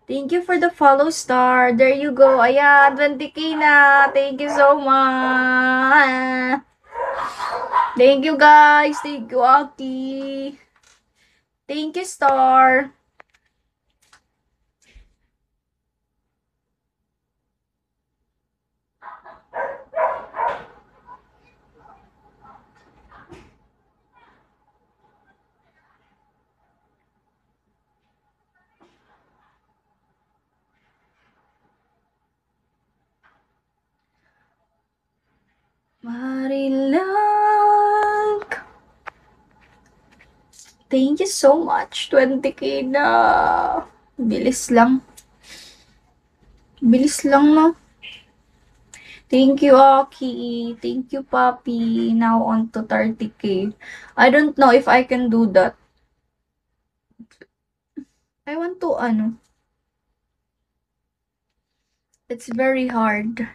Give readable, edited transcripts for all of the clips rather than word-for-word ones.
Thank you for the follow star. There you go. Ayan, 20K na. Thank you so much. Thank you guys. Thank you, Aki. Thank you, Star. Marilang. Thank you so much. 20K na. Bilis lang. Bilis lang, no? Thank you, Aki. Thank you, Papi. Now on to 30K. I don't know if I can do that. I want to, it's very hard.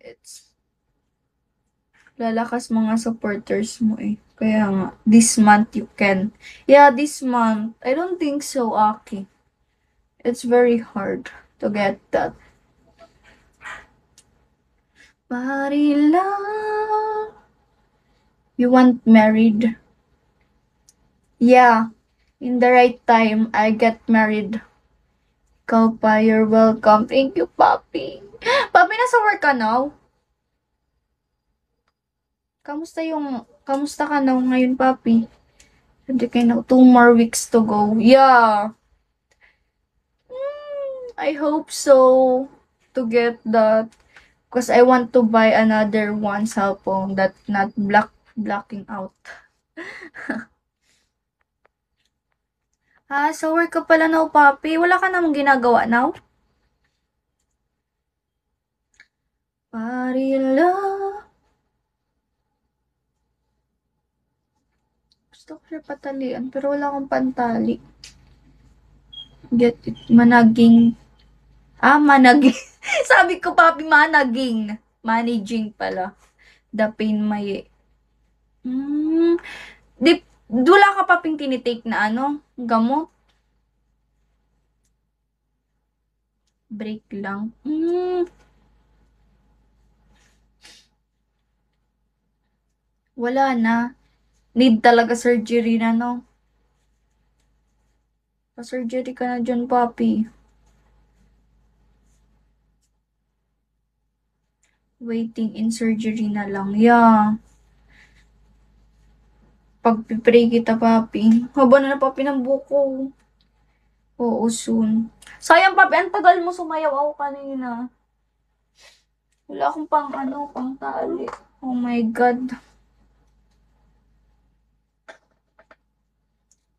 It's lalakas mga supporters mo eh. Kaya nga, this month you can. Yeah, this month. I don't think so, Aki. It's very hard to get that. Marila. You want married? Yeah. In the right time, I get married. Ikaw pa, you're welcome. Thank you, Papi. Papi, nasa work ka now? Kamusta ka now ngayon, Papi? Hindi kayo na, 2 more weeks to go. Yeah. I hope so to get that. Because I want to buy another one cell phone that not blocking out. Sa work ka pala now, Papi. Wala ka namang ginagawa now? Parila. Gusto ko siya patalian, pero wala akong pantali. Get it? Managing. Managing. Sabi ko, Papi, managing. Managing pala. The pain may. Wala ka paping tinitake na gamot? Break lang. Wala na. Need talaga surgery na, no? Pa-surgery ka na dyan, Papi. Waiting in surgery na lang. Yeah. Pagpipray kita, Papi. Haba na Papi, ng buko. Oo, soon. Sayang, Papi. Ang tagal mo sumayaw ako kanina. Wala akong pang tali. Oh my God.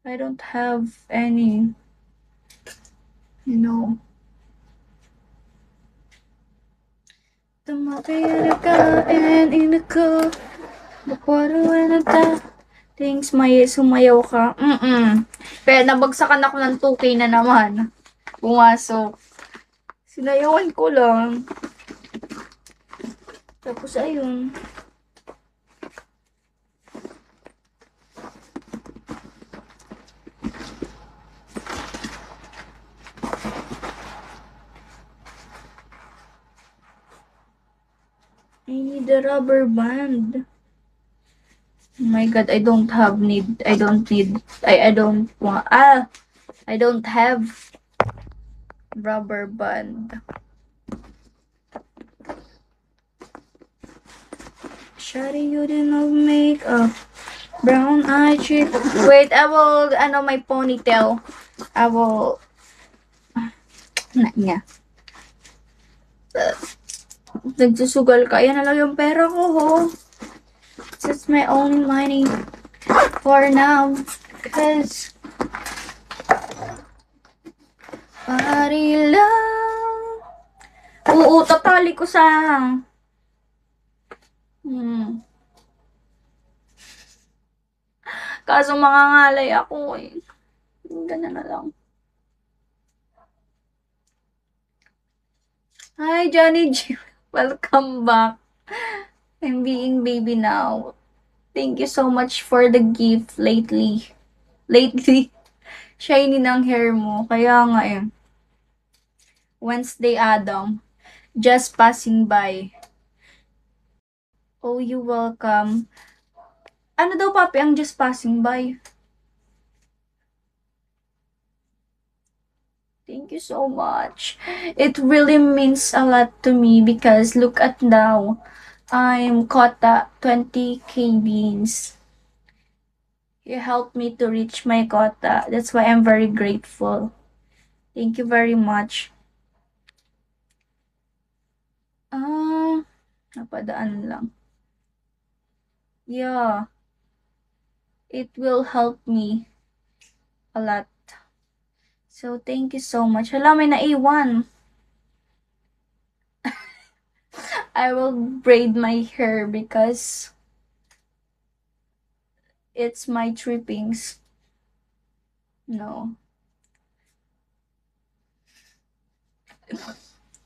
I don't have any, Tumakaya ka and inako. Baparo na ta. Thanks, may sumayaw ka. Kaya nabagsakan ako ng 2K na naman. Pumasok. Sinayawan ko lang. Tapos ayun. I need a rubber band. Oh my God, I don't have I don't have rubber band. Shawty, you didn't make up. Brown eye chick. Wait, I will, my ponytail. I will, niya. Nagsusugal ka. Yan na lang yung pera ko, ho. It's my only money for now. Cause, pari lang. Oo, tatali ko sa, Kaso mangangalay ako eh. Ganyan na lang. Hi, Johnny G. Welcome back. I'm being baby now. Thank you so much for the gift lately. shiny ng hair mo. Kaya nga eh. Wednesday Adam. Just passing by. Oh, you welcome. Ano daw, papi, ang just passing by? Thank you so much. It really means a lot to me because look at now. I'm quota 20k beans. You helped me to reach my quota. That's why I'm very grateful. Thank you very much. Napadaan lang. Yeah. It will help me a lot. So, thank you so much. Hala, may naiwan. I will braid my hair because it's my trippings. No.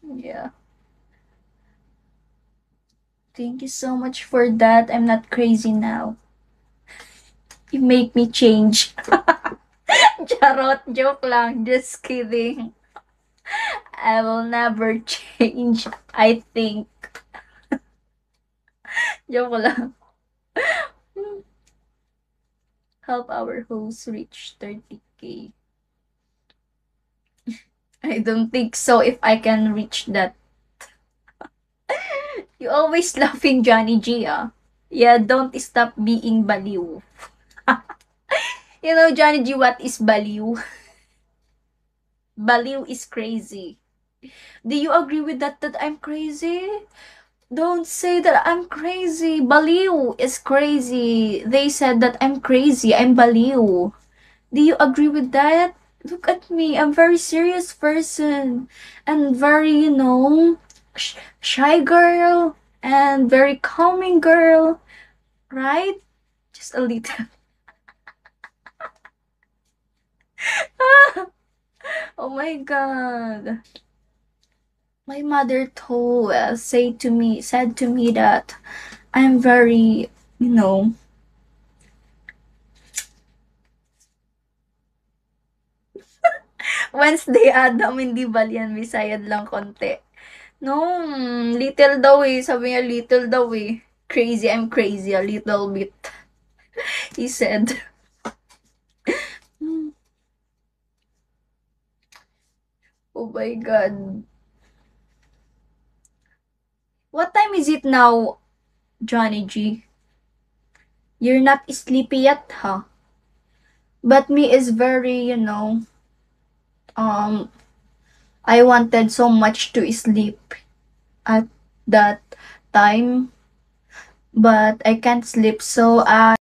Yeah. Thank you so much for that. I'm not crazy now. You make me change. Charot, joke lang. Just kidding. I will never change, I think. Joke lang. Help our host reach 30k. I don't think so if I can reach that. You always laughing, Johnny G, ah. Yeah, don't stop being baliw. You know, Johnny G, what is baliw? Baliw is crazy. Do you agree with that I'm crazy? Don't say that I'm crazy. Baliw is crazy. They said that I'm crazy. I'm baliw. Do you agree with that? Look at me. I'm very serious person. And very, shy girl. And very calming girl. Right? Just a little. Oh my god. My mother said to me that I'm very, Wednesday Adam, hindi balian, Bisayad lang konti. No, little daw eh. Sabi niya little daw eh. Crazy, I'm crazy a little bit. He said. Oh my God. What time is it now, Johnny G? You're not sleepy yet, huh? But me is very, I wanted so much to sleep at that time, but I can't sleep, so I